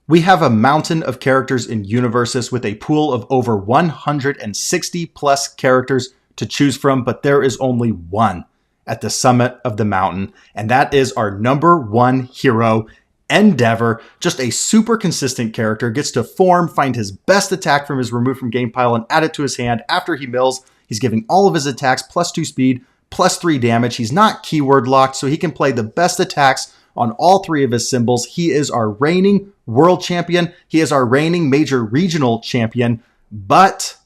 We have a mountain of characters in Universus with a pool of over 160 plus characters to choose from, but there is only one at the summit of the mountain, and that is our number one hero, Endeavor. Just a super consistent character, gets to form, find his best attack from his remove from game pile, and add it to his hand. After he mills, he's giving all of his attacks +2 speed, +3 damage. He's not keyword locked, so he can play the best attacks on all three of his symbols. He is our reigning world champion. He is our reigning major regional champion, but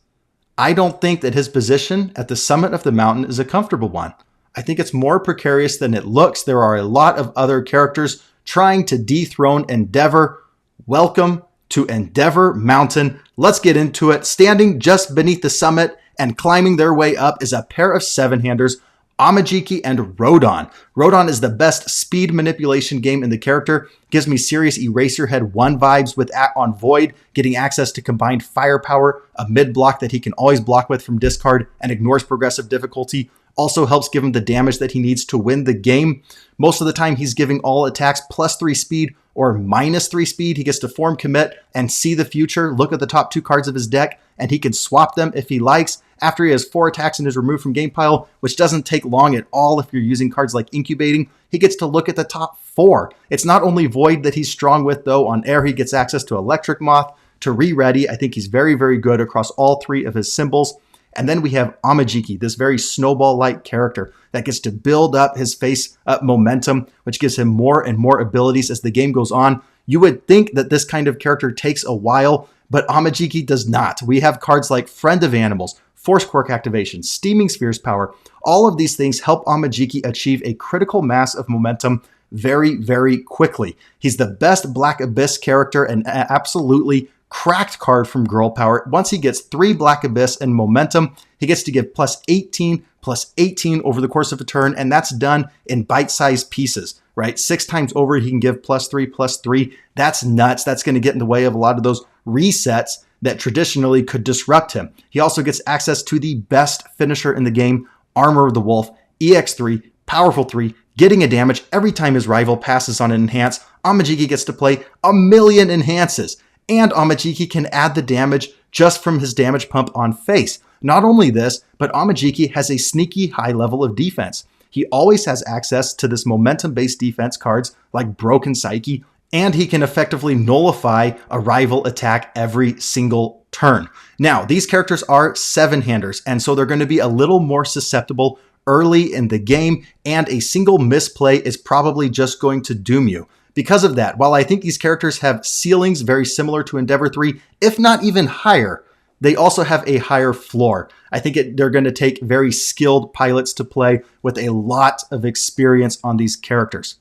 I don't think that his position at the summit of the mountain is a comfortable one. I think it's more precarious than it looks. There are a lot of other characters trying to dethrone Endeavor. Welcome to Endeavor Mountain. Let's get into it. Standing just beneath the summit and climbing their way up is a pair of 7-handers, Amajiki and Rodon. Rodon is the best speed manipulation game in the character. Gives me serious Eraserhead 1 vibes with on Void, getting access to combined firepower, a mid block that he can always block with from discard and ignores progressive difficulty. Also helps give him the damage that he needs to win the game. Most of the time he's giving all attacks +3 speed or -3 speed. He gets to form, commit, and see the future. Look at the top 2 cards of his deck, and he can swap them if he likes. After he has 4 attacks and is removed from game pile, which doesn't take long at all if you're using cards like Incubating, he gets to look at the top 4. It's not only Void that he's strong with, though. On air, he gets access to Electric Moth, to Re-Ready. I think he's very, very good across all 3 of his symbols. And then we have Amajiki, this very snowball-like character that gets to build up his face momentum, which gives him more and more abilities as the game goes on. You would think that this kind of character takes a while, but Amajiki does not. We have cards like Friend of Animals, Force Quirk Activation, Steaming Sphere's Power. All of these things help Amajiki achieve a critical mass of momentum very, very quickly. He's the best Black Abyss character and absolutely cracked card from Girl Power. Once he gets 3 Black Abyss and momentum, he gets to give +18 over the course of a turn, and that's done in bite-sized pieces, right? 6 times over, he can give +3. That's nuts. That's going to get in the way of a lot of those resets that traditionally could disrupt him. He also gets access to the best finisher in the game, Armor of the Wolf, EX3, Powerful 3, getting a damage every time his rival passes on an enhance. Amajiki gets to play 1,000,000 enhances. And Amajiki can add the damage just from his damage pump on face. Not only this, but Amajiki has a sneaky high level of defense. He always has access to this momentum-based defense cards like Broken Psyche, and he can effectively nullify a rival attack every single turn. Now, these characters are 7-handers, and so they're going to be a little more susceptible early in the game, and a single misplay is probably just going to doom you. Because of that, while I think these characters have ceilings very similar to Endeavor 3, if not even higher, they also have a higher floor. I think they're going to take very skilled pilots to play with a lot of experience on these characters.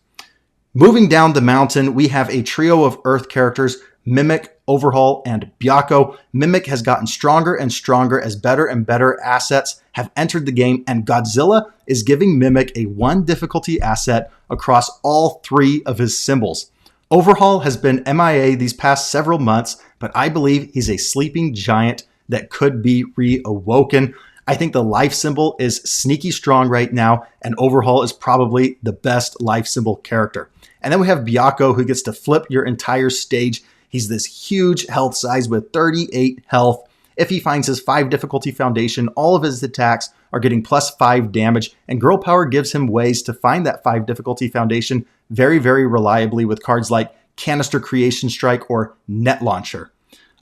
Moving down the mountain, we have a trio of Earth characters, Mimic, Overhaul, and Byakko. Mimic has gotten stronger and stronger as better and better assets have entered the game, and Godzilla is giving Mimic a 1 difficulty asset across all 3 of his symbols. Overhaul has been MIA these past several months, but I believe he's a sleeping giant that could be reawoken. I think the life symbol is sneaky strong right now, and Overhaul is probably the best life symbol character. And then we have Byakko, who gets to flip your entire stage. He's this huge health size with 38 health. If he finds his 5 difficulty foundation, all of his attacks are getting +5 damage, and Girl Power gives him ways to find that 5 difficulty foundation very, very reliably with cards like Canister Creation Strike or Net Launcher.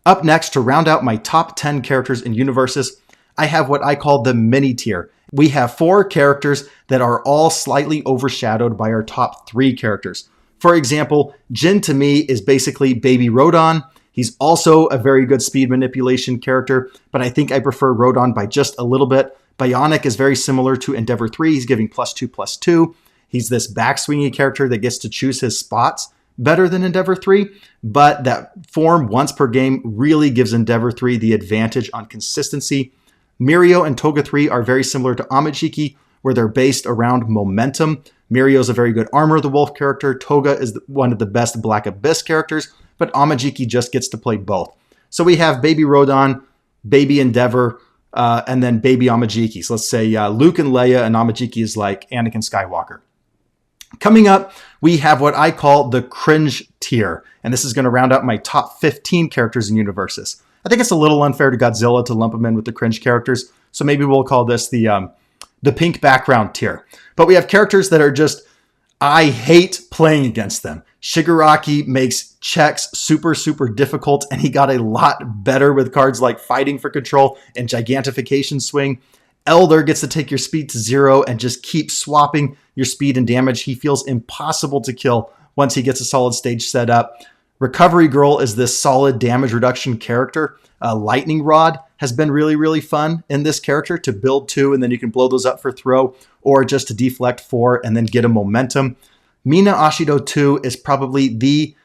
Up next, to round out my top 10 characters in Universus, I have what I call the mini tier. We have 4 characters that are all slightly overshadowed by our top 3 characters. For example, Jin to me is basically Baby Rodon. He's also a very good speed manipulation character, but I think I prefer Rodon by just a little bit. Bionic is very similar to Endeavor 3. He's giving +2/+2. He's this backswingy character that gets to choose his spots better than Endeavor 3, but that form once per game really gives Endeavor 3 the advantage on consistency. Mirio and Toga 3 are very similar to Amajiki, where they're based around momentum. Mirio is a very good Armor of the Wolf character. Toga is one of the best Black Abyss characters, but Amajiki just gets to play both. So we have Baby Rodon, Baby Endeavor, and then Baby Amajiki. So let's say Luke and Leia, and Amajiki is like Anakin Skywalker. Coming up, we have what I call the cringe tier, and this is going to round out my top 15 characters in Universus. I think it's a little unfair to Godzilla to lump him in with the cringe characters, so maybe we'll call this the pink background tier. But we have characters that are just, I hate playing against them. Shigaraki makes checks super, super difficult, and he got a lot better with cards like Fighting for Control and Gigantification Swing. Elder gets to take your speed to 0 and just keep swapping your speed and damage. He feels impossible to kill once he gets a solid stage set up. Recovery Girl is this solid damage reduction character. Lightning Rod has been really, really fun in this character to build 2, and then you can blow those up for throw, or just to deflect 4 and then get a momentum. Mina Ashido 2 is probably the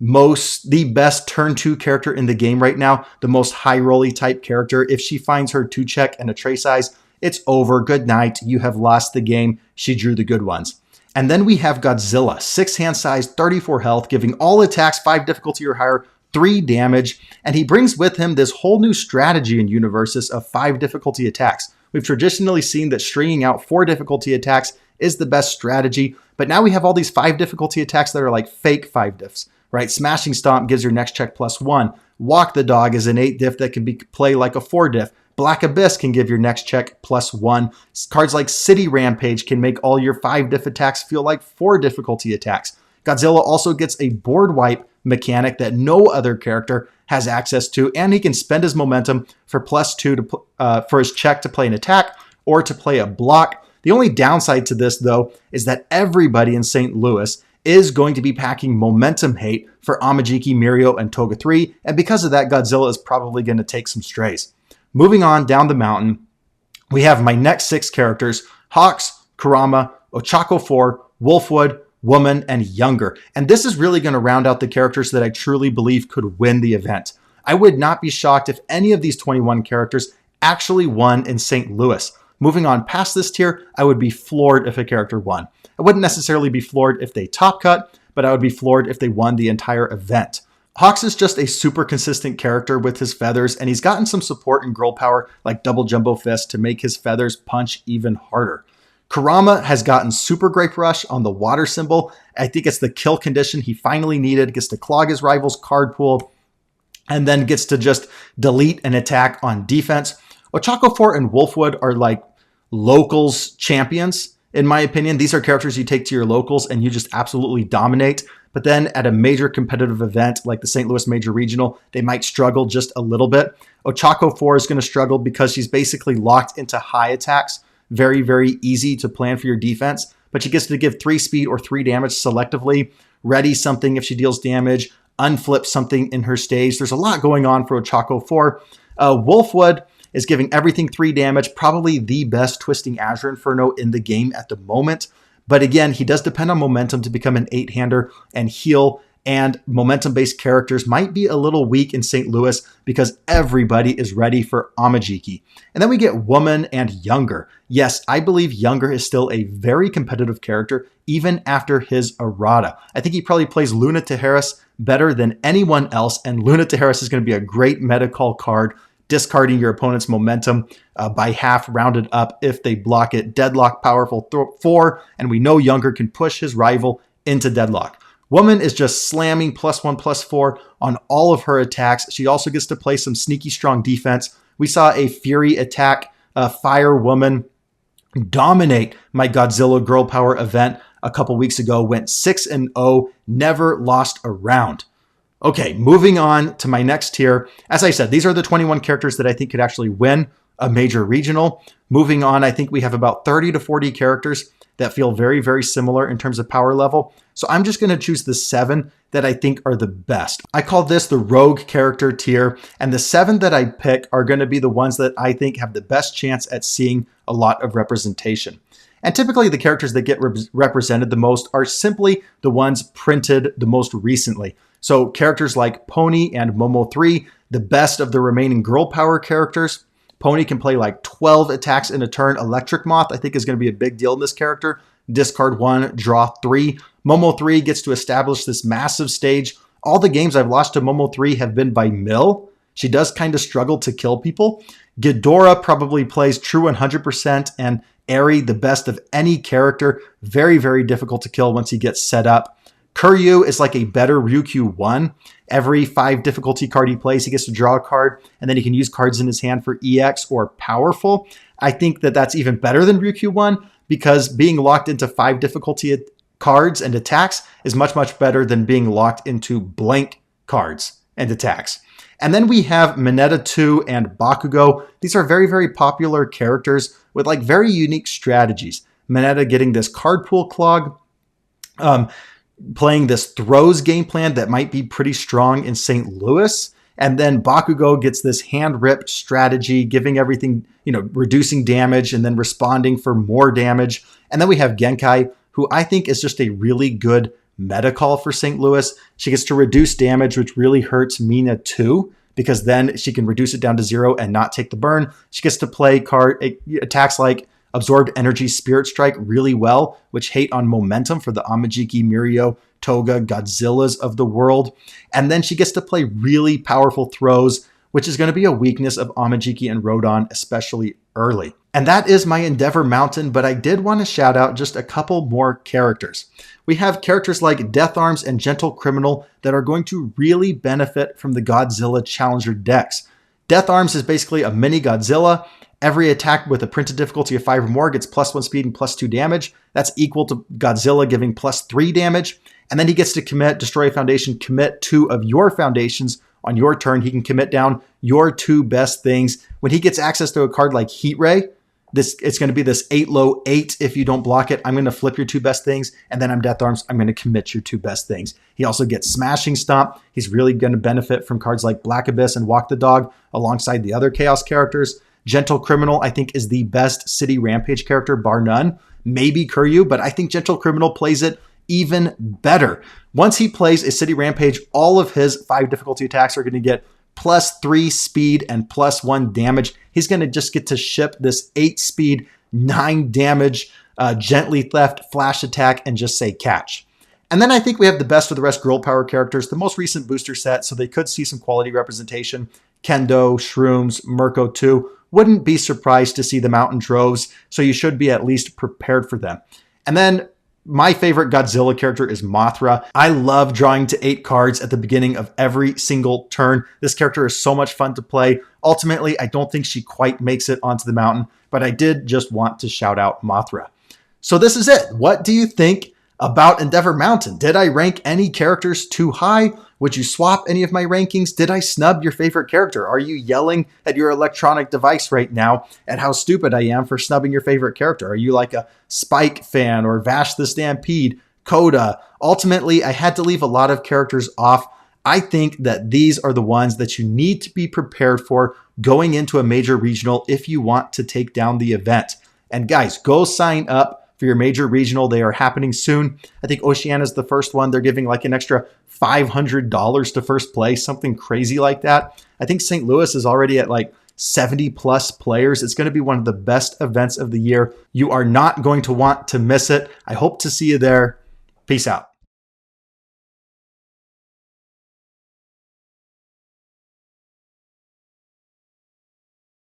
best turn 2 character in the game right now, the most high rolly type character. If she finds her 2 check and a trace size, it's over. Good night. You have lost the game. She drew the good ones. And then we have Godzilla, 6 hand size, 34 health, giving all attacks 5 difficulty or higher, 3 damage. And he brings with him this whole new strategy in Universus of 5 difficulty attacks. We've traditionally seen that stringing out 4 difficulty attacks is the best strategy, but now we have all these 5 difficulty attacks that are like fake 5 diffs, right? Smashing Stomp gives your next check +1. Walk the Dog is an 8 diff that can play like a 4 diff. Black Abyss can give your next check +1. Cards like City Rampage can make all your 5 diff attacks feel like 4 difficulty attacks. Godzilla also gets a board wipe mechanic that no other character has access to, and he can spend his momentum for +2 for his check to play an attack or to play a block. The only downside to this, though, is that everybody in St. Louis is going to be packing momentum hate for Amajiki, Mirio, and Toga 3, and because of that, Godzilla is probably going to take some strays. Moving on down the mountain, we have my next 6 characters: Hawks, Kurama, Ochako 4, Wolfwood, Woman, and Younger. And this is really going to round out the characters that I truly believe could win the event. I would not be shocked if any of these 21 characters actually won in St. Louis. Moving on past this tier, I would be floored if a character won. I wouldn't necessarily be floored if they top cut, but I would be floored if they won the entire event. Hawks is just a super consistent character with his feathers, and he's gotten some support and girl power like Double Jumbo Fist to make his feathers punch even harder. Kurama has gotten Super Grape Rush on the water symbol. I think it's the kill condition he finally needed. Gets to clog his rival's card pool, and then gets to just delete an attack on defense. Ochako 4 and Wolfwood are like locals champions, in my opinion. These are characters you take to your locals and you just absolutely dominate. But then at a major competitive event like the St. Louis Major Regional, they might struggle just a little bit. Ochako 4 is going to struggle because she's basically locked into high attacks. Very, very easy to plan for your defense. But she gets to give 3 speed or 3 damage selectively, ready something if she deals damage, unflip something in her stage. There's a lot going on for Ochako 4. Wolfwood is giving everything 3 damage, probably the best Twisting Azure Inferno in the game at the moment. But again, he does depend on momentum to become an 8-hander and heal, and momentum-based characters might be a little weak in St. Louis because everybody is ready for Amajiki. And then we get Woman and Younger. Yes, I believe Younger is still a very competitive character, even after his errata. I think he probably plays Luna Tejeras better than anyone else, and Luna Tejeras is going to be a great meta call card, discarding your opponent's momentum by half, rounded up if they block it. Deadlock powerful 4, and we know Younger can push his rival into deadlock. Woman is just slamming +1/+4 on all of her attacks. She also gets to play some sneaky strong defense. We saw a Fury attack, Fire Woman, dominate my Godzilla Girl Power event a couple weeks ago, went 6-0, never lost a round. Okay, moving on to my next tier. As I said, these are the 21 characters that I think could actually win a major regional. Moving on, I think we have about 30 to 40 characters that feel very, very similar in terms of power level. So I'm just going to choose the 7 that I think are the best. I call this the rogue character tier, and the 7 that I pick are going to be the ones that I think have the best chance at seeing a lot of representation. And typically the characters that get represented the most are simply the ones printed the most recently. So characters like Pony and Momo 3, the best of the remaining girl power characters. Pony can play like 12 attacks in a turn. Electric Moth, I think, is going to be a big deal in this character. Discard 1, draw 3. Momo 3 gets to establish this massive stage. All the games I've lost to Momo 3 have been by mill. She does kind of struggle to kill people. Ghidorah probably plays true 100%, and Eri the best of any character. Very, very difficult to kill once he gets set up. Kuryu is like a better Ryukyu 1. Every 5 difficulty card he plays, he gets to draw a card, and then he can use cards in his hand for EX or powerful. I think that that's even better than Ryukyu 1, because being locked into 5 difficulty cards and attacks is much, much better than being locked into blank cards and attacks. And then we have Mineta 2 and Bakugo. These are very, very popular characters with like very unique strategies. Mineta getting this card pool clog, playing this throws game plan that might be pretty strong in St. Louis. And then Bakugo gets this hand rip strategy, giving everything, reducing damage and then responding for more damage. And then we have Genkai, who I think is just a really good meta call for St. Louis. She gets to reduce damage, which really hurts Mina too, because then she can reduce it down to 0 and not take the burn. She gets to play attacks like Absorbed Energy Spirit Strike really well, which hate on momentum for the Amajiki, Mirio, Toga, Godzillas of the world. And then she gets to play really powerful throws, which is going to be a weakness of Amajiki and Rodon, especially early. And that is my Endeavor Mountain, but I did want to shout out just a couple more characters. We have characters like Death Arms and Gentle Criminal that are going to really benefit from the Godzilla Challenger decks. Death Arms is basically a mini Godzilla. Every attack with a printed difficulty of 5 or more gets +1 speed and +2 damage. That's equal to Godzilla giving +3 damage. And then he gets to destroy a foundation, commit 2 of your foundations on your turn. He can commit down your 2 best things. When he gets access to a card like Heat Ray, it's going to be this 8-low 8 if you don't block it. I'm going to flip your 2 best things, and then I'm Death Arms. I'm going to commit your 2 best things. He also gets Smashing Stomp. He's really going to benefit from cards like Black Abyss and Walk the Dog alongside the other Chaos characters. Gentle Criminal, I think, is the best City Rampage character, bar none. Maybe Kuryu, but I think Gentle Criminal plays it even better. Once he plays a City Rampage, all of his 5 difficulty attacks are going to get +3 speed and +1 damage. He's going to just get to ship this 8 speed, 9 damage, gently theft, flash attack, and just say catch. And then I think we have the best of the rest girl power characters, the most recent booster set, so they could see some quality representation. Kendo, Shrooms, Mirko 2. Wouldn't be surprised to see them out in droves, so you should be at least prepared for them. And then my favorite Godzilla character is Mothra. I love drawing to 8 cards at the beginning of every single turn. This character is so much fun to play. Ultimately, I don't think she quite makes it onto the mountain, but I did just want to shout out Mothra. So this is it. What do you think about Endeavor Mountain? Did I rank any characters too high? Would you swap any of my rankings? Did I snub your favorite character? Are you yelling at your electronic device right now at how stupid I am for snubbing your favorite character? Are you like a Spike fan or Vash the Stampede, Coda? Ultimately, I had to leave a lot of characters off. I think that these are the ones that you need to be prepared for going into a major regional if you want to take down the event. And guys, go sign up for your major regional. They are happening soon. I think Oceania is the first one. They're giving like an extra $500 to first place, something crazy like that. I think St. Louis is already at like 70 plus players. It's going to be one of the best events of the year. You are not going to want to miss it. I hope to see you there. Peace out.